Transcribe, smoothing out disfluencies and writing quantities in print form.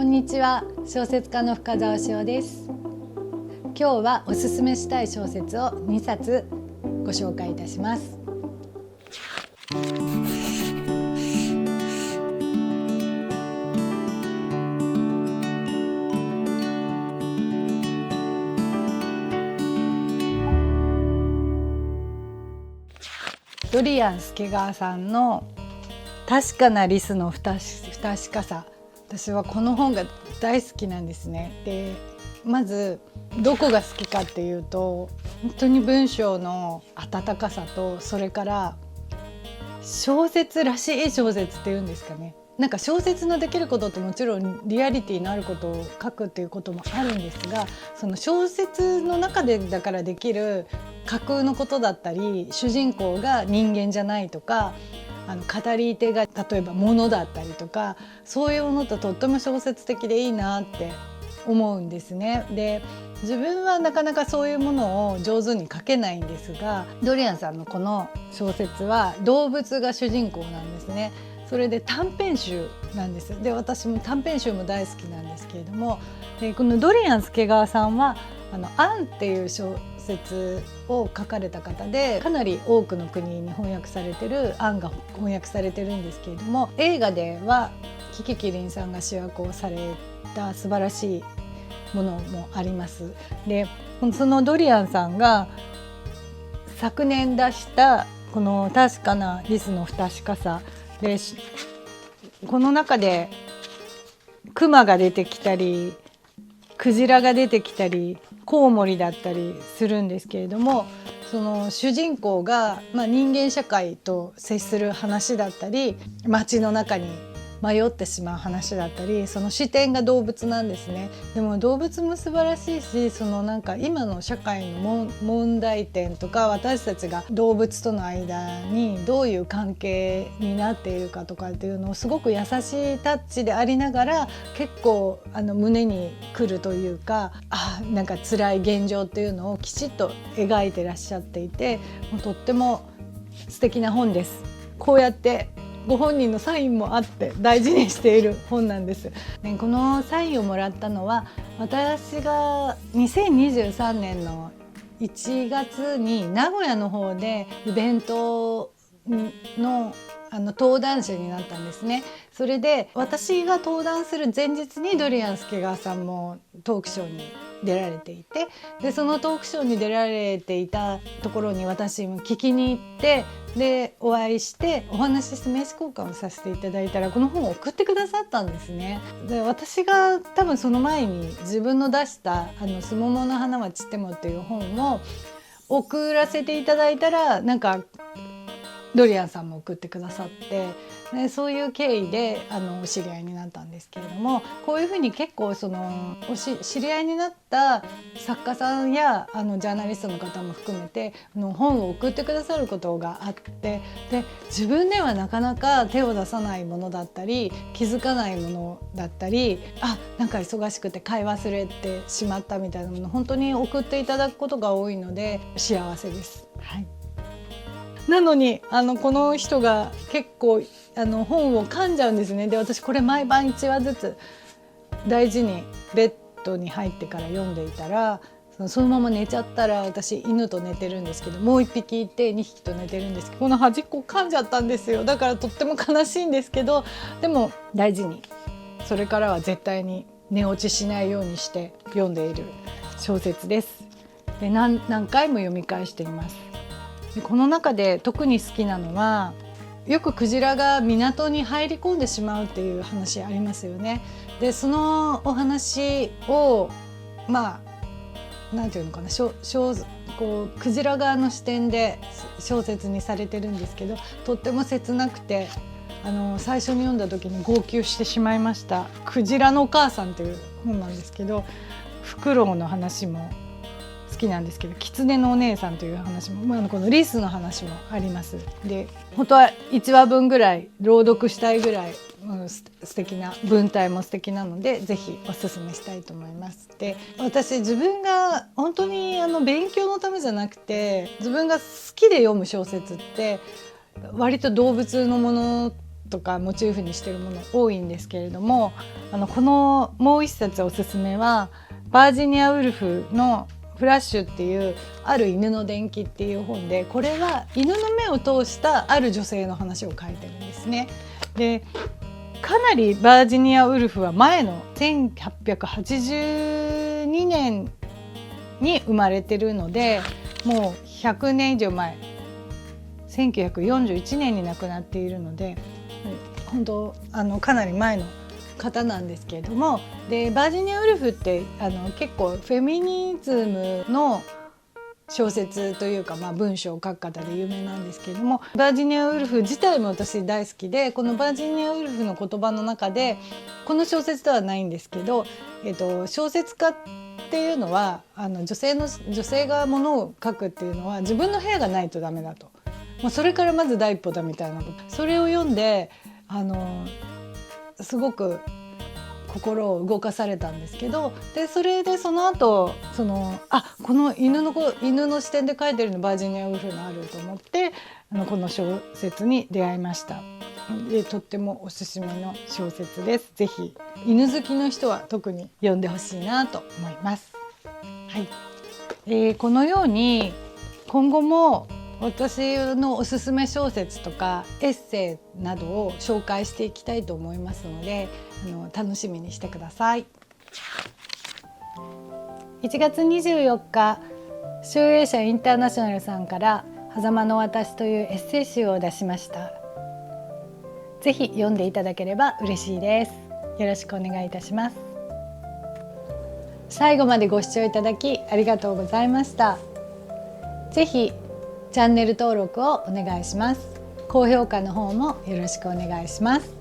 んにちは、小説家の深澤しおです。今日はおすすめしたい小説を2冊ご紹介いたします。ドリアン助川さんの確かなリスの不確かさ、私はこの本が大好きなんですね。で、まずどこが好きかっていうと、本当に文章の温かさと、それから小説らしい小説っていうんですかね。なんか小説のできることってもちろんリアリティのあることを書くっていうこともあるんですが、その小説の中でだからできる架空のことだったり、主人公が人間じゃないとか、語り手が例えば物だったりとか、そういうものととっても小説的でいいなって思うんですね。で、自分はなかなかそういうものを上手に書けないんですが、ドリアンさんのこの小説は動物が主人公なんですね。それで短編集なんです。で、私も短編集も大好きなんですけれども、このドリアン助川さんはアンっていう小説を書かれた方で、かなり多くの国に翻訳されてる、アンが翻訳されてるんですけれども、映画ではキキキリンさんが主役をされた素晴らしいものもあります。で、そのドリアンさんが昨年出したこの確かなリスの不確かさで、この中でクマが出てきたり、クジラが出てきたり、コウモリだったりするんですけれども、その主人公が、人間社会と接する話だったり、街の中に迷ってしまう話だったり、その視点が動物なんですね。でも動物も素晴らしいし、そのなんか今の社会の問題点とか、私たちが動物との間にどういう関係になっているかとかっていうのをすごく優しいタッチでありながら、結構胸にくるというか、なんか辛い現状っていうのをきちっと描いてらっしゃっていて、もうとっても素敵な本です。こうやってご本人のサインもあって大事にしている本なんです。このサインをもらったのは、私が2023年の1月に名古屋の方でイベントの登壇者になったんですね。それで私が登壇する前日にドリアン助川さんもトークショーに出られていて、でそのトークショーに出られていたところに私も聞きに行って、でお会いしてお話しして名刺交換をさせていただいたら、この本を送ってくださったんですね。で、私が多分その前に自分の出した「すももの花は散っても」っていう本を送らせていただいたら、なんかドリアンさんも送ってくださって、でそういう経緯でお知り合いになったんですけれども、こういうふうに結構知り合いになった作家さんやジャーナリストの方も含めて本を送ってくださることがあって、で自分ではなかなか手を出さないものだったり、気づかないものだったり、なんか忙しくて買い忘れてしまったみたいなもの、本当に送っていただくことが多いので幸せです。はい。なのにこの人が結構本を噛んじゃうんですね。で、私これ毎晩1話ずつ大事にベッドに入ってから読んでいたら、そのまま寝ちゃったら、私犬と寝てるんですけど、もう1匹いて2匹と寝てるんですけど、この端っこ噛んじゃったんですよ。だからとっても悲しいんですけど、でも大事に、それからは絶対に寝落ちしないようにして読んでいる小説です。で、何回も読み返しています。でこの中で特に好きなのは、よくクジラが港に入り込んでしまうっていう話ありますよね。でそのお話をなんていうのかな、こうクジラ側の視点で小説にされてるんですけど、とっても切なくて最初に読んだ時に号泣してしまいました。クジラのお母さんという本なんですけど、フクロウの話も好きなんですけど、狐のお姉さんという話も、このリスの話もあります。で、本当は1話分ぐらい朗読したいぐらい、素敵な文体も素敵なので、ぜひおすすめしたいと思います。で、私自分が本当に勉強のためじゃなくて、自分が好きで読む小説って割と動物のものとかモチーフにしてるもの多いんですけれども、このもう一冊おすすめはバージニア・ウルフのフラッシュっていうある犬の伝記っていう本で、これは犬の目を通したある女性の話を書いてるんですね。でかなりバージニア・ウルフは前の1882年に生まれてるので、もう100年以上前、1941年に亡くなっているので、本当かなり前の方なんですけれども、でバージニア・ウルフって結構フェミニズムの小説というか、文章を書く方で有名なんですけれども、バージニア・ウルフ自体も私大好きで、このバージニア・ウルフの言葉の中で、この小説ではないんですけど、小説家っていうのは女性がものを書くっていうのは自分の部屋がないとダメだと、それからまず第一歩だみたいなこと、それを読んですごく心を動かされたんですけど、でそれでその後この犬の視点で書いてるのバージニア・ウルフのあると思って、この小説に出会いました。でとってもおすすめの小説です。ぜひ犬好きの人は特に読んでほしいなと思います。はい、このように今後も私のおすすめ小説とかエッセイなどを紹介していきたいと思いますので、楽しみにしてください。1月24日、集英社インターナショナルさんから狭間の私というエッセイ集を出しました。ぜひ読んでいただければ嬉しいです。よろしくお願いいたします。最後までご視聴いただきありがとうございました。ぜひチャンネル登録をお願いします。高評価の方もよろしくお願いします。